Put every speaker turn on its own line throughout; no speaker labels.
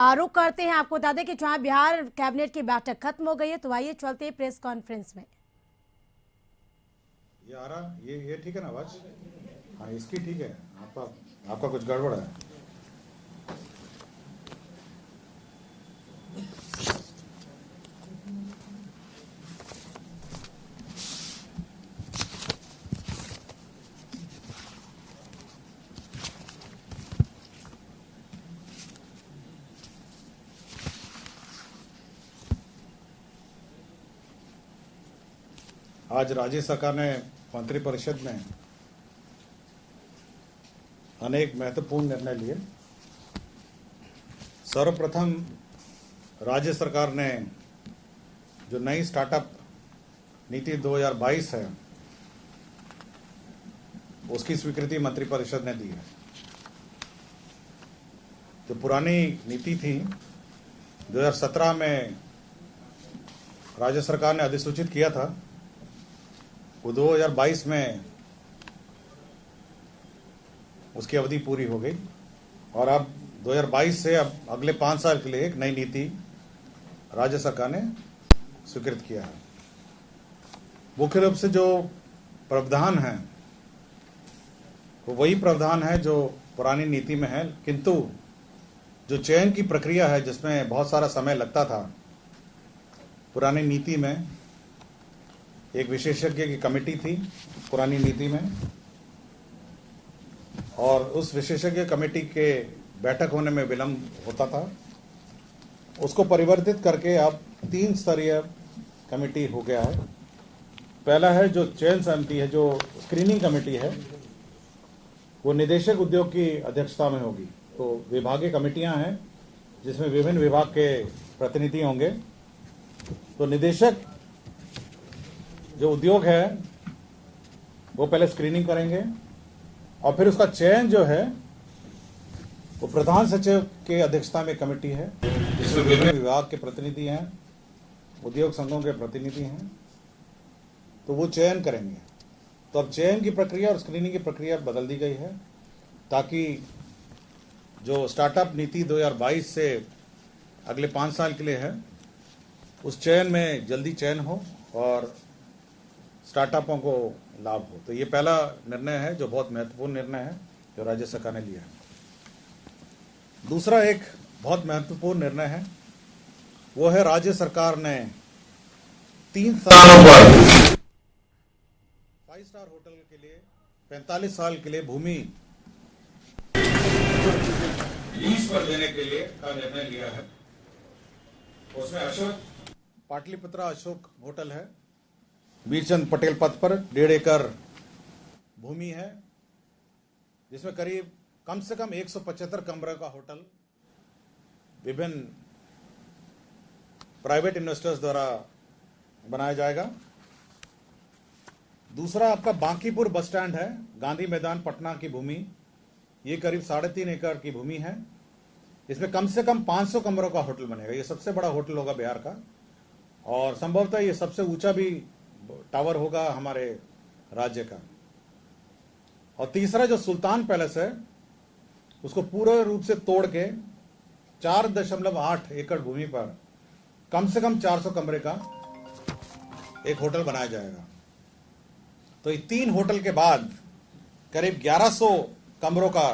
आरोप करते हैं। आपको बता दें कि जहां बिहार कैबिनेट की बैठक खत्म हो गई है, तो आइए चलते हैं प्रेस कॉन्फ्रेंस में।
ये आ रहा, ये ठीक है ना आवाज? हाँ, इसकी ठीक है। आपका कुछ गड़बड़ है। आज राज्य सरकार ने मंत्रिपरिषद में अनेक महत्वपूर्ण निर्णय लिए। सर्वप्रथम राज्य सरकार ने जो नई स्टार्टअप नीति 2022 है, उसकी स्वीकृति मंत्रिपरिषद ने दी है। जो पुरानी नीति थी 2017 में राज्य सरकार ने अधिसूचित किया था, वो 2022 में उसकी अवधि पूरी हो गई और अब 2022 से अब अगले 5 साल के लिए एक नई नीति राज्य सरकार ने स्वीकृत किया है। मुख्य रूप से जो प्रावधान है वो वही प्रावधान है जो पुरानी नीति में है, किंतु जो चयन की प्रक्रिया है जिसमें बहुत सारा समय लगता था, पुरानी नीति में एक विशेषज्ञ की कमेटी थी पुरानी नीति में, और उस विशेषज्ञ कमेटी के बैठक होने में विलंब होता था। उसको परिवर्तित करके अब 3 स्तरीय कमेटी हो गया है। पहला है जो चयन समिति है, जो स्क्रीनिंग कमेटी है, वो निदेशक उद्योग की अध्यक्षता में होगी। तो विभागीय कमेटियां हैं जिसमें विभिन्न विभाग के प्रतिनिधि होंगे। तो निदेशक जो उद्योग है वो पहले स्क्रीनिंग करेंगे और फिर उसका चयन जो है वो प्रधान सचिव के अध्यक्षता में कमेटी है जिसमें विभिन्न विभाग के प्रतिनिधि हैं, उद्योग संघों के प्रतिनिधि हैं। तो वो चयन करेंगे। तो अब चयन की प्रक्रिया और स्क्रीनिंग की प्रक्रिया बदल दी गई है ताकि जो स्टार्टअप नीति 2022 से अगले 5 साल के लिए है, उस चयन में जल्दी चयन हो और स्टार्टअपों को लाभ हो। तो ये पहला निर्णय है जो बहुत महत्वपूर्ण निर्णय है जो राज्य सरकार ने लिया है। दूसरा एक बहुत महत्वपूर्ण निर्णय है, वो है राज्य सरकार ने 3 सालों पर 5 स्टार होटल के लिए 45 साल के लिए भूमि लीज पर देने के लिए का निर्णय लिया है। उसमें अशोक पाटलिपुत्रा अशोक होटल है, वीरचंद पटेल पथ पर 1.5 एकड़ भूमि है, जिसमें करीब कम से कम 175 कमरे का होटल विभिन्न प्राइवेट इन्वेस्टर्स द्वारा बनाया जाएगा। दूसरा आपका बांकीपुर बस स्टैंड है, गांधी मैदान पटना की भूमि, ये करीब 3.5 एकड़ की भूमि है। इसमें कम से कम 500 कमरों का होटल बनेगा। ये सबसे बड़ा होटल होगा बिहार का और संभवतः ये सबसे ऊंचा भी टावर होगा हमारे राज्य का। और तीसरा जो सुल्तान पैलेस है, उसको पूर्ण रूप से तोड़ के 4.8 एकड़ भूमि पर कम से कम 400 कमरे का एक होटल बनाया जाएगा। तो ये 3 होटल के बाद करीब 1100 कमरों का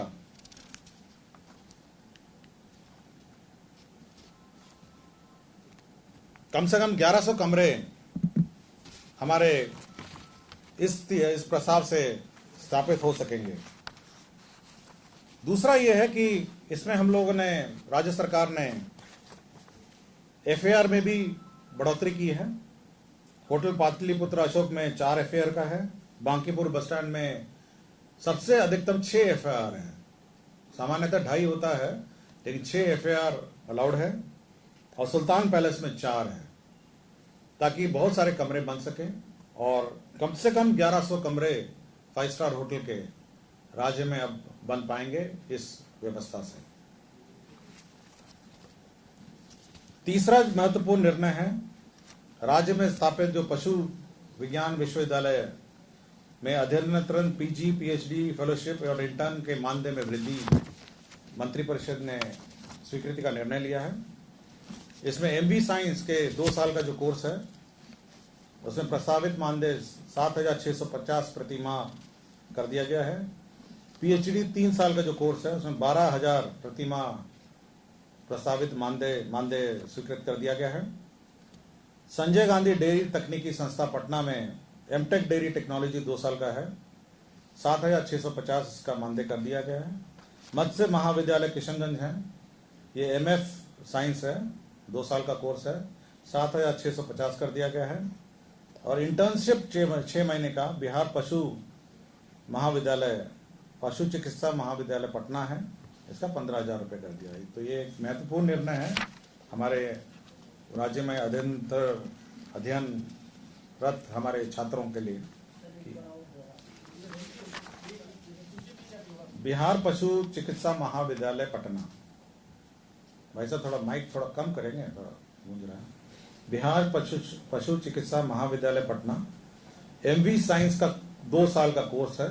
कम से कम 1100 कमरे हमारे इस प्रस्ताव से स्थापित हो सकेंगे। दूसरा यह है कि इसमें हम लोगों ने, राज्य सरकार ने एफएआर में भी बढ़ोतरी की है। होटल पाटलिपुत्र अशोक में 4 एफएआर का है, बांकीपुर बस स्टैंड में सबसे अधिकतम 6 एफआईआर है। सामान्यतः 2.5 होता है, लेकिन 6 एफआईआर अलाउड है। और सुल्तान पैलेस में 4 है, ताकि बहुत सारे कमरे बन सके और कम से कम 1100 कमरे 5 स्टार होटल के राज्य में अब बन पाएंगे इस व्यवस्था से। तीसरा महत्वपूर्ण निर्णय है, राज्य में स्थापित जो पशु विज्ञान विश्वविद्यालय में अध्ययनरत पीजी, पीएचडी, फेलोशिप और इंटर्न के मानदेय में वृद्धि मंत्रिपरिषद ने स्वीकृति का निर्णय लिया है। इसमें एमवी साइंस के 2 साल का जो कोर्स है उसमें प्रस्तावित मानदेय 7,650 प्रति माह कर दिया गया है। पीएचडी 3 साल का जो कोर्स है उसमें 12,000 प्रति माह प्रस्तावित मानदेय स्वीकृत कर दिया गया है। संजय गांधी डेयरी तकनीकी संस्था पटना में एमटेक डेयरी टेक्नोलॉजी 2 साल का है, 7,650 का मानदेय कर दिया गया है। मत्स्य महाविद्यालय किशनगंज है, ये एमएफ साइंस है, 2 साल का कोर्स है, 7,650 कर दिया गया है। और इंटर्नशिप 6 महीने का बिहार पशु चिकित्सा महाविद्यालय पटना है, इसका 15,000 रुपये कर दिया है। तो ये एक महत्वपूर्ण निर्णय है हमारे राज्य में अध्ययनरत हमारे छात्रों के लिए। बिहार पशु चिकित्सा महाविद्यालय पटना, भाई साहब थोड़ा माइक थोड़ा कम करेंगे, थोड़ा गूंज रहा है। बिहार पशु चिकित्सा महाविद्यालय पटना एमवी साइंस का 2 साल का कोर्स है।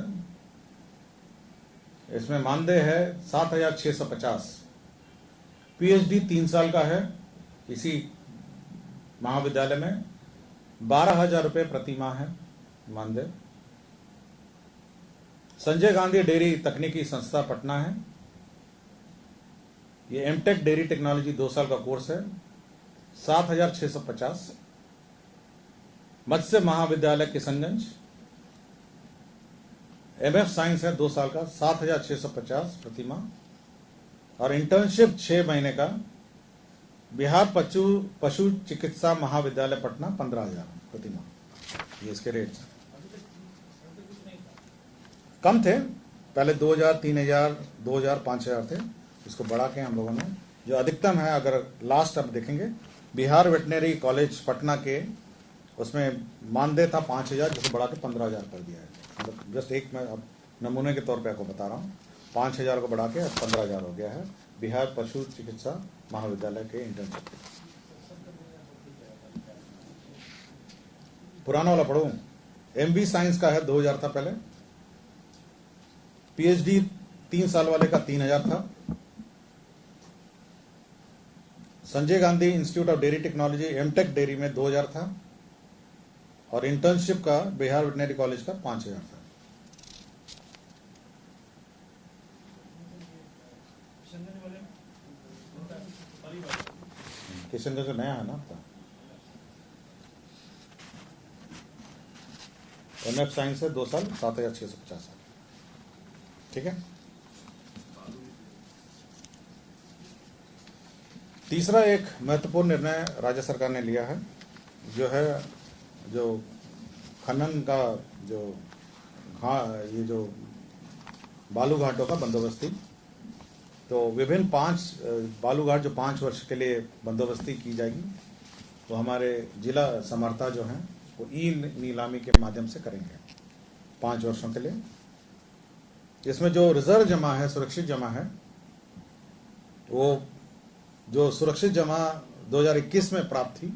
इसमें मानदेय है 7,650। पीएचडी 3 साल का है इसी महाविद्यालय में, 12,000 रुपये प्रति माह है मानदेय। संजय गांधी डेयरी तकनीकी संस्था पटना है, ये एमटेक डेयरी टेक्नोलॉजी 2 साल का कोर्स है, 7,650। मत्स्य महाविद्यालय किशनगंज एमएफ साइंस है 2 साल का, 7,650 प्रति माह। और इंटर्नशिप 6 महीने का बिहार पशु चिकित्सा महाविद्यालय पटना 15,000 प्रति माह। ये इसके रेट कम थे, पहले 2,000, 3,000, 2,000, 5,000 थे, इसको बढ़ा के हम लोगों ने जो अधिकतम है, अगर लास्ट अब देखेंगे बिहार वेटनरी कॉलेज पटना के उसमें मानदेय था 5,000, जिसे बढ़ा के 15,000 कर दिया है। मतलब जस्ट एक मैं अब नमूने के तौर पे आपको बता रहा हूँ, 5,000 को बढ़ा के 15,000 हो गया है बिहार पशु चिकित्सा महाविद्यालय के इंटर्नशिप। पुराना वाला पढ़ूं, एमवी साइंस का है 2,000 था पहले, पीएचडी 3 साल वाले का 3,000 था। Sanjay Gandhi Institute of Dairy Technology MTech dairy में 2,000 था और इंटर्नशिप का बिहार वेटनरी कॉलेज का 5,000 था। किशनगंज का नया है ना आपका, एमएफ साइंस है 2 साल, 7,650। ठीक है। तीसरा एक महत्वपूर्ण निर्णय राज्य सरकार ने लिया है, जो खनन का ये जो बालू घाटों का बंदोबस्ती, तो विभिन्न 5 बालू घाट जो 5 वर्ष के लिए बंदोबस्ती की जाएगी, तो हमारे जिला समर्था जो हैं वो ई नीलामी के माध्यम से करेंगे 5 वर्षों के लिए। इसमें जो रिजर्व जमा है, सुरक्षित जमा है, वो जो सुरक्षित जमा 2021 में प्राप्त थी,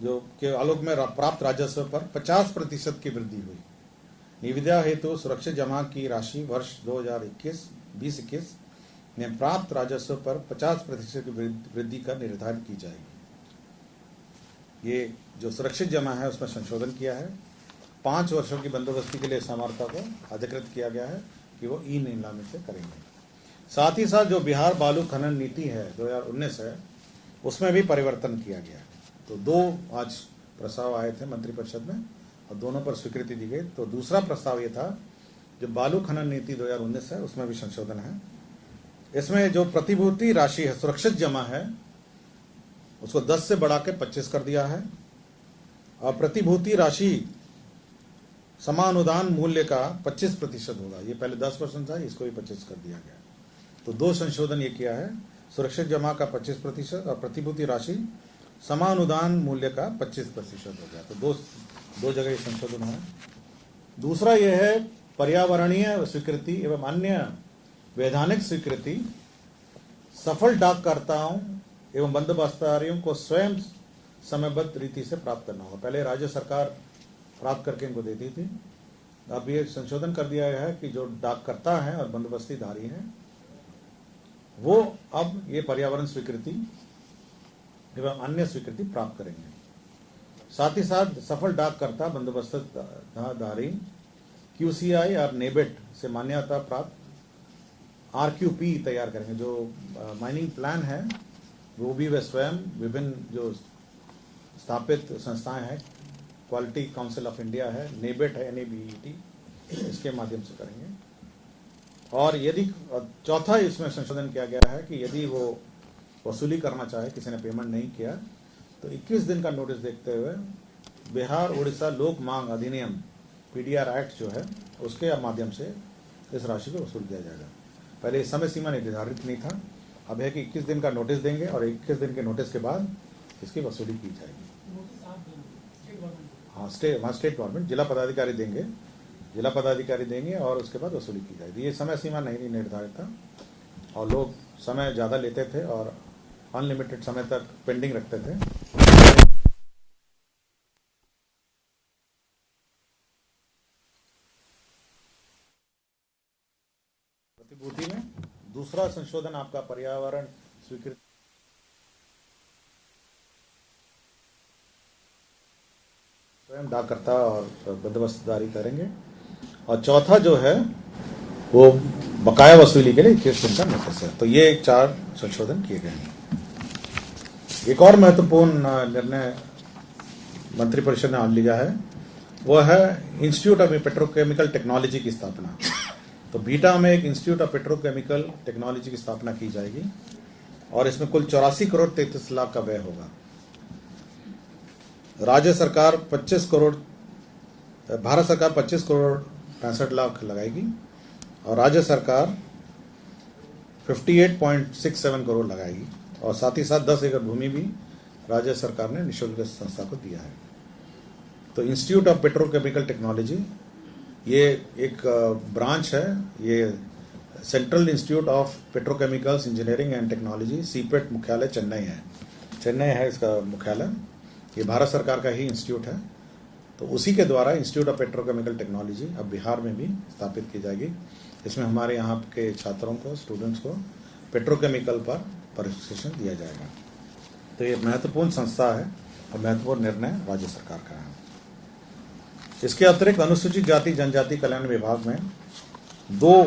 जो के आलोक में प्राप्त राजस्व पर 50% की वृद्धि हुई। निविदा हेतु सुरक्षित जमा की राशि वर्ष 2021 में प्राप्त राजस्व पर 50% की वृद्धि कर निर्धारित की जाएगी। ये जो सुरक्षित जमा है उसमें संशोधन किया है। 5 वर्षों की बंदोबस्ती के लिए समर्था को अधिकृत किया गया है कि वो ई नीलामी से करेंगे। साथ ही साथ जो बिहार बालू खनन नीति है 2019 है, उसमें भी परिवर्तन किया गया है। तो 2 आज प्रस्ताव आए थे मंत्रिपरिषद में और दोनों पर स्वीकृति दी गई। तो दूसरा प्रस्ताव ये था, जो बालू खनन नीति 2019 है उसमें भी संशोधन है। इसमें जो प्रतिभूति राशि है, सुरक्षित जमा है, उसको 10 से बढ़ा के 25 कर दिया है और प्रतिभूति राशि समानुदान मूल्य का 25% होगा। ये पहले 10% था, इसको भी 25 कर दिया गया। तो 2 संशोधन ये किया है, सुरक्षित जमा का 25% और प्रतिभूति राशि समानुदान मूल्य का 25% हो गया। तो दो जगह ये संशोधन है। दूसरा ये है पर्यावरणीय स्वीकृति एवं अन्य वैधानिक स्वीकृति सफल डाककर्ताओं एवं बंदोबस्तारियों को स्वयं समयबद्ध रीति से प्राप्त करना होगा। पहले राज्य सरकार प्राप्त करके इनको देती थी, अब ये संशोधन कर दिया गया है कि जो डाककर्ता है और बंदोबस्तीधारी हैं वो अब ये पर्यावरण स्वीकृति एवं अन्य स्वीकृति प्राप्त करेंगे। साथ ही साथ सफल डाककर्ता बंदोबस्तधारी QCI और नेबेट से मान्यता प्राप्त RQP तैयार करेंगे। जो माइनिंग प्लान है वो भी वे स्वयं विभिन्न जो स्थापित संस्थाएं हैं, क्वालिटी काउंसिल ऑफ इंडिया है, नेबेट है, NABET, इसके माध्यम से करेंगे। और यदि चौथा इसमें संशोधन किया गया है कि यदि वो वसूली करना चाहे, किसी ने पेमेंट नहीं किया, तो 21 दिन का नोटिस देखते हुए बिहार उड़ीसा लोक मांग अधिनियम PDR एक्ट जो है उसके माध्यम से इस राशि को वसूल किया जाएगा। पहले इस समय सीमा निर्धारित नहीं था, अब है कि 21 दिन का नोटिस देंगे और 21 दिन के नोटिस के बाद इसकी वसूली की जाएगी। हाँ, स्टेट गवर्नमेंट जिला पदाधिकारी देंगे और उसके बाद वसूली की जाएगी। ये समय सीमा नहीं निर्धारित था और लोग समय ज़्यादा लेते थे और अनलिमिटेड समय तक पेंडिंग रखते थे। प्रतिभूति में दूसरा संशोधन आपका पर्यावरण स्वीकृति स्वयं डाककर्ता और बंदोबस्तदारी करेंगे। और चौथा जो है वो बकाया वसूली के लिए 21 दिन का नोटिस है। तो ये 4 संशोधन किए गए हैं। एक और महत्वपूर्ण निर्णय मंत्रिपरिषद ने आज लिया है, वो है इंस्टीट्यूट ऑफ पेट्रोकेमिकल टेक्नोलॉजी की स्थापना। तो बीटा में एक इंस्टीट्यूट ऑफ पेट्रोकेमिकल टेक्नोलॉजी की स्थापना की जाएगी और इसमें कुल 84 करोड़ 33 लाख का व्यय होगा। राज्य सरकार 25 करोड़, भारत सरकार 25 करोड़ 65 लाख लगाएगी और राज्य सरकार 58.67 करोड़ लगाएगी। और साथ ही साथ 10 एकड़ भूमि भी राज्य सरकार ने निःशुल्क संस्था को दिया है। तो इंस्टीट्यूट ऑफ पेट्रोकेमिकल टेक्नोलॉजी ये एक ब्रांच है, ये central institute of petrochemicals engineering and technology CPET मुख्यालय चेन्नई है इसका मुख्यालय। ये भारत सरकार का ही इंस्टीट्यूट है। तो उसी के द्वारा इंस्टीट्यूट ऑफ पेट्रोकेमिकल टेक्नोलॉजी अब बिहार में भी स्थापित की जाएगी। इसमें हमारे यहाँ के छात्रों को, स्टूडेंट्स को पेट्रोकेमिकल पर प्रशिक्षण दिया जाएगा। तो ये महत्वपूर्ण संस्था है और महत्वपूर्ण निर्णय राज्य सरकार का है। इसके अतिरिक्त अनुसूचित जाति जनजाति कल्याण विभाग में 2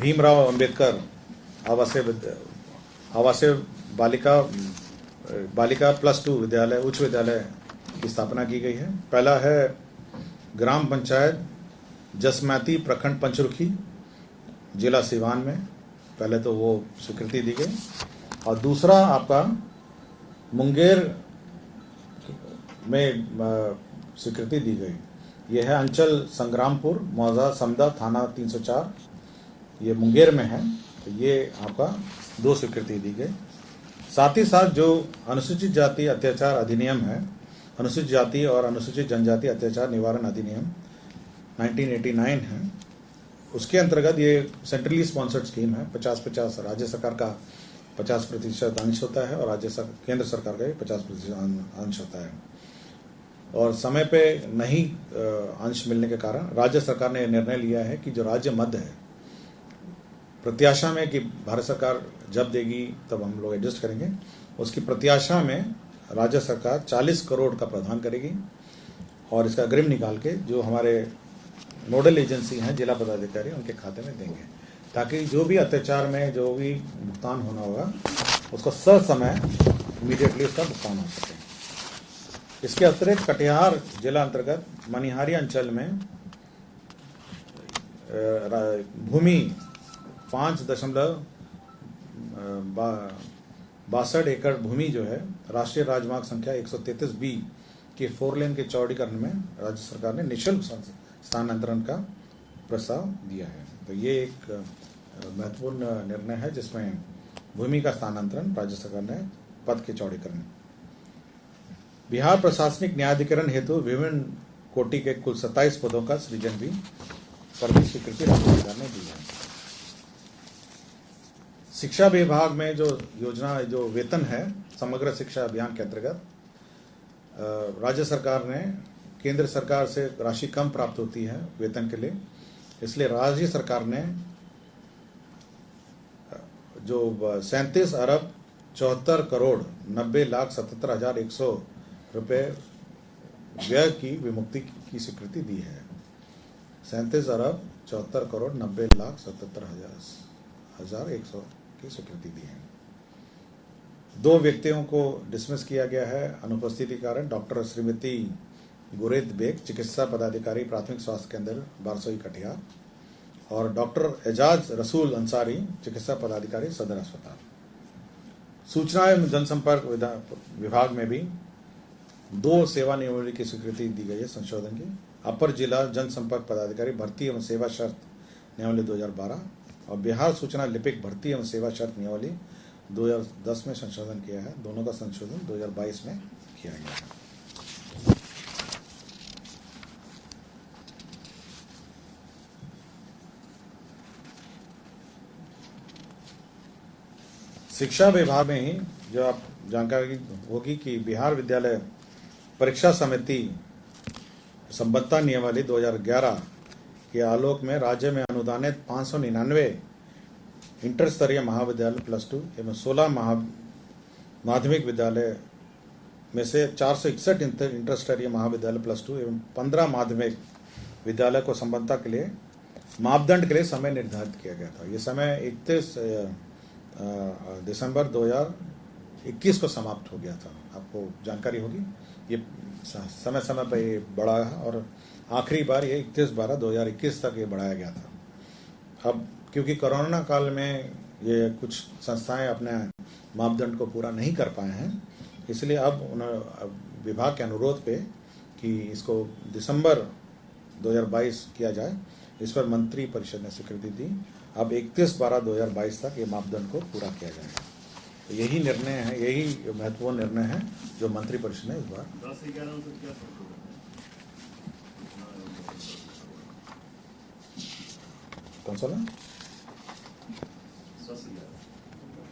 भीमराव अंबेडकर आवासीय बालिका +2 विद्यालय, उच्च विद्यालय की स्थापना की गई है। पहला है ग्राम पंचायत जसमैती, प्रखंड पंचरुखी, जिला सिवान में, पहले तो वो स्वीकृति दी गई। और दूसरा आपका मुंगेर में स्वीकृति दी गई। ये है अंचल संग्रामपुर, मौजा समदा, थाना 304, ये मुंगेर में है। तो ये आपका 2 स्वीकृति दी गई। साथ ही साथ जो अनुसूचित जाति अत्याचार अधिनियम है, अनुसूचित जाति और अनुसूचित जनजाति अत्याचार निवारण अधिनियम 1989 है, उसके अंतर्गत ये सेंट्रली स्पॉन्सर्ड स्कीम है। 50-50 राज्य सरकार का 50% अंश होता है और केंद्र सरकार का 50% अंश होता है। और समय पे नहीं अंश मिलने के कारण राज्य सरकार ने निर्णय लिया है कि जो राज्य मद है, प्रत्याशा में कि भारत सरकार जब देगी तब हम लोग एडजस्ट करेंगे, उसकी प्रत्याशा में राज्य सरकार 40 करोड़ का प्रावधान करेगी और इसका अग्रिम निकाल के जो हमारे नोडल एजेंसी हैं, जिला पदाधिकारी, उनके खाते में देंगे, ताकि जो भी अत्याचार में जो भी भुगतान होना होगा उसको समय इमीडिएटली उसका भुगतान हो सके। इसके अतिरिक्त कटिहार जिला अंतर्गत मनिहारी अंचल में भूमि 5.62 एकड़ भूमि जो है राष्ट्रीय राजमार्ग संख्या 133B के 4 लेन के चौड़ीकरण में राज्य सरकार ने निःशुल्क स्थानांतरण का प्रस्ताव दिया है। तो ये एक महत्वपूर्ण निर्णय है जिसमें भूमि का स्थानांतरण राज्य सरकार ने पद के चौड़ीकरण। बिहार प्रशासनिक न्यायाधिकरण हेतु विभिन्न कोटि के कुल 27 पदों का सृजन भी स्वीकृति राज्य सरकार ने दी है। शिक्षा विभाग में जो योजना, जो वेतन है, समग्र शिक्षा अभियान के अंतर्गत राज्य सरकार ने केंद्र सरकार से राशि कम प्राप्त होती है वेतन के लिए, इसलिए राज्य सरकार ने जो 37,74,90,77,100 रुपये व्यय की विमुक्ति की स्वीकृति दी है। 37,74,90,77,100 की स्वीकृति दी है। 2 व्यक्तियों को डिसमिस किया गया है अनुपस्थिति कारण। डॉक्टर श्रीमती गुरेद बेग, चिकित्सा पदाधिकारी, प्राथमिक स्वास्थ्य केंद्र बारसोई कटिहार, और डॉक्टर एजाज रसूल अंसारी, चिकित्सा पदाधिकारी, सदर अस्पताल। सूचना एवं जनसंपर्क विभाग में भी 2 सेवा नियमावली की स्वीकृति दी गई है संशोधन की। अपर जिला जनसंपर्क पदाधिकारी भर्ती एवं सेवा शर्त नियमावली 2012 और बिहार सूचना लिपिक भर्ती एवं सेवा शर्त नियमावली 2010 में संशोधन किया है। दोनों का संशोधन 2022 में किया गया है। शिक्षा विभाग में ही जो आप जानकारी होगी कि बिहार विद्यालय परीक्षा समिति संबद्धता नियमावली 2011 के आलोक में राज्य में अनुदानित 599 इंटर स्तरीय महाविद्यालय +2 एवं 16 माध्यमिक विद्यालय में से 461 इंटर स्तरीय महाविद्यालय +2 एवं 15 माध्यमिक विद्यालय को संबद्धता के लिए मापदंड के लिए समय निर्धारित किया गया था। ये समय 31 दिसंबर 2021 को समाप्त हो गया था। आपको जानकारी होगी ये समय समय पर ये बढ़ा है और आखिरी बार ये 31/12/2021 तक ये बढ़ाया गया था। अब क्योंकि कोरोना काल में ये कुछ संस्थाएं अपने मापदंड को पूरा नहीं कर पाए हैं, इसलिए अब विभाग के अनुरोध पे कि इसको दिसंबर 2022 किया जाए, इस पर मंत्री परिषद ने स्वीकृति दी। अब 31/12/2022 तक ये मापदंड को पूरा किया जाएगा। तो यही निर्णय है, यही महत्वपूर्ण निर्णय है जो मंत्री परिषद ने इस बार।
10-11 से क्या
कौन सा ना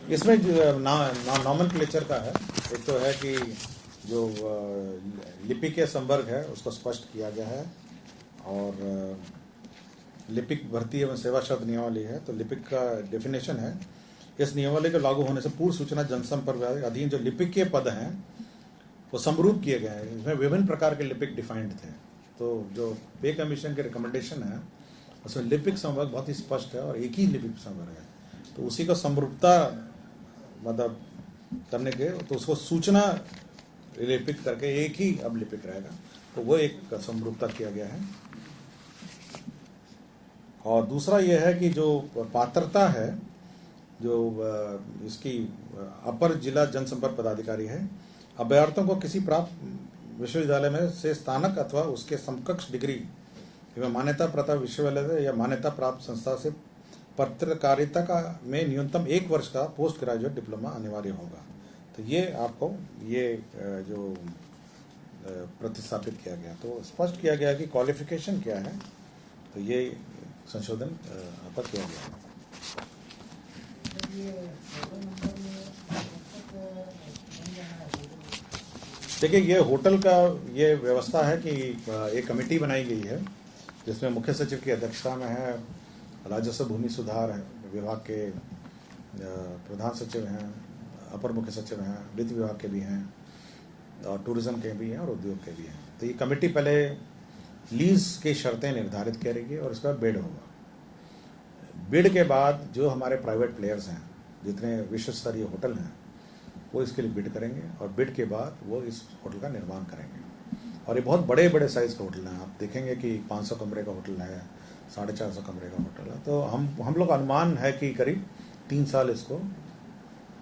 इसमें नॉमेनक्लेचर का है। एक तो है कि जो लिपिक के संवर्ग है उसको स्पष्ट किया गया है, और लिपिक भर्ती एवं सेवा शर्त नियमावली है तो लिपिक का डेफिनेशन है। इस नियमावली के लागू होने से पूर्व सूचना जनसंपर्क अधीन जो लिपिक के पद हैं वो समरूप किए गए हैं। इसमें विभिन्न प्रकार के लिपिक डिफाइंड थे, तो जो पे कमीशन के रिकमेंडेशन है उसमें लिपिक संवर्ग बहुत ही स्पष्ट है और एक ही लिपिक संवर्ग है, तो उसी को समरूपता मतलब करने के तो उसको सूचना लिपिक करके एक ही अब लिपिक रहेगा, तो वो एक समरूपता किया गया है। और दूसरा यह है कि जो पात्रता है, जो इसकी अपर जिला जनसंपर्क पदाधिकारी है, अभ्यर्थियों को किसी प्राप्त विश्वविद्यालय में से स्नातक अथवा उसके समकक्ष डिग्री एवं मान्यता प्राप्त विश्वविद्यालय या मान्यता प्राप्त संस्था से पत्रकारिता का में न्यूनतम 1 वर्ष का पोस्ट ग्रेजुएट डिप्लोमा अनिवार्य होगा। तो ये आपको ये जो प्रतिस्थापित किया गया, तो स्पष्ट किया गया कि क्वालिफिकेशन क्या है, तो ये संशोधन पर किया गया है। देखिए, ये होटल का ये व्यवस्था है कि एक कमेटी बनाई गई है जिसमें मुख्य सचिव की अध्यक्षता में है, राजस्व भूमि सुधार विभाग के प्रधान सचिव हैं, अपर मुख्य सचिव हैं, वित्त विभाग के भी हैं और टूरिज्म के भी हैं और उद्योग के भी हैं। तो ये कमेटी पहले लीज की शर्तें निर्धारित करेगी और इसका बिड होगा। बिड के बाद जो हमारे प्राइवेट प्लेयर्स हैं, जितने विश्व स्तरीय होटल हैं, वो इसके लिए बिड करेंगे और बिड के बाद वो इस होटल का निर्माण करेंगे। और ये बहुत बड़े बड़े साइज का होटल है। आप देखेंगे कि 500 कमरे का होटल है, 450 कमरे का होटल है। तो हम लोग अनुमान है कि करीब 3 साल इसको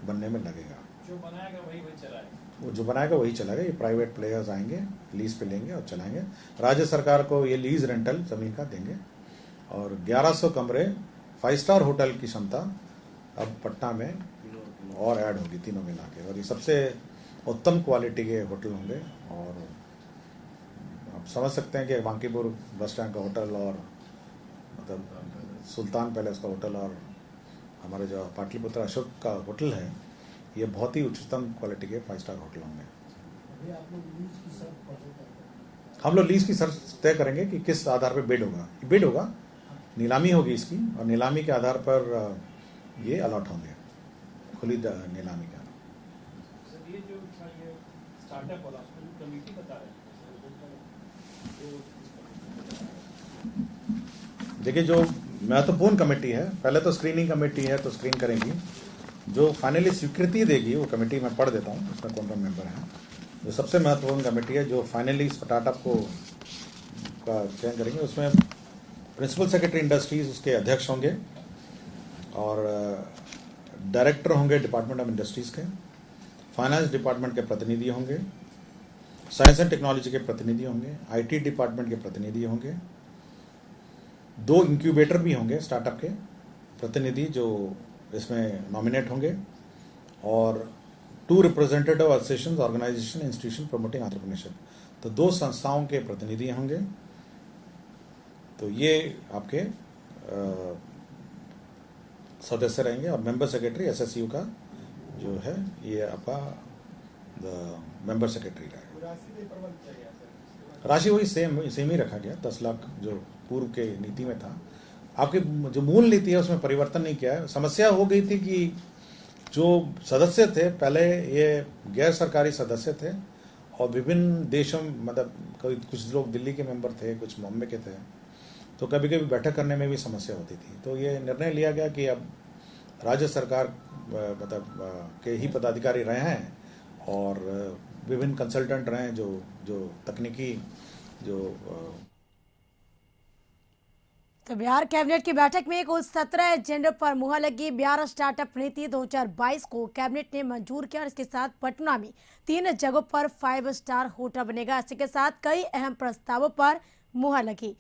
बनने में लगेगा।
जो बनाएगा वही चलाएगा।
वो जो बनाएगा वही चलाएगा। ये प्राइवेट प्लेयर्स आएंगे, लीज पे लेंगे और चलाएंगे। राज्य सरकार को ये लीज रेंटल जमीन का देंगे। और 1100 कमरे 5 स्टार होटल की क्षमता अब पटना में और ऐड होगी, तीनों मिला के। और ये सबसे उत्तम क्वालिटी के होटल होंगे। और आप समझ सकते हैं कि बांकीपुर बस स्टैंड का होटल और मतलब सुल्तान पैलेस का होटल और हमारे जो पाटलिपुत्र अशोक का होटल है, ये बहुत ही उच्चतम क्वालिटी के 5 स्टार होटल होंगे। हम लोग लीज की शर्त तय करेंगे कि किस आधार पर बिड होगा, नीलामी होगी इसकी, और नीलामी के आधार पर ये अलॉट होंगे। खुली नीलामी का।
सर ये जो था ये स्टार्टअप वाला उसको जो कमेटी बता रहे हैं
देखिए, जो महत्वपूर्ण कमेटी है, पहले तो स्क्रीनिंग कमेटी है तो स्क्रीन करेंगी, जो फाइनली स्वीकृति देगी वो कमेटी मैं पढ़ देता हूँ, उसमें कौन कौन मेंबर हैं। जो सबसे महत्वपूर्ण कमेटी है जो फाइनली स्टार्टअप को का चयन करेंगे, उसमें प्रिंसिपल सेक्रेटरी इंडस्ट्रीज उसके अध्यक्ष होंगे और डायरेक्टर होंगे डिपार्टमेंट ऑफ इंडस्ट्रीज के, फाइनेंस डिपार्टमेंट के प्रतिनिधि होंगे, साइंस एंड टेक्नोलॉजी के प्रतिनिधि होंगे, आईटी डिपार्टमेंट के प्रतिनिधि होंगे, 2 इंक्यूबेटर भी होंगे स्टार्टअप के प्रतिनिधि जो इसमें नॉमिनेट होंगे, और 2 representative association, organisation, institution promoting entrepreneurship, तो 2 संस्थाओं के प्रतिनिधि होंगे। तो ये आपके सदस्य रहेंगे, और मेंबर सेक्रेटरी एसएसयू का जो है ये आपका मेंबर सेक्रेटरी रहेगा। राशि वही सेम ही रखा गया, 10 लाख जो पूर्व के नीति में था। आपकी जो मूल नीति है उसमें परिवर्तन नहीं किया है। समस्या हो गई थी कि जो सदस्य थे पहले ये गैर सरकारी सदस्य थे और विभिन्न देशों, मतलब कुछ लोग दिल्ली के मेंबर थे, कुछ बॉम्बे के थे, तो कभी कभी बैठक करने में भी समस्या होती थी। तो ये निर्णय लिया गया कि अब राज्य सरकार मतलब के ही पदाधिकारी रहे हैं और विभिन्न कंसल्टेंट रहे हैं जो तकनीकी जो
तो बिहार कैबिनेट की बैठक में कुल 17 एजेंडे पर मुहर लगी। बिहार स्टार्टअप नीति 2022 को कैबिनेट ने मंजूर किया और इसके साथ पटना में 3 जगहों पर 5 स्टार होटल बनेगा। इसी के साथ कई अहम प्रस्तावों पर मुहर लगी।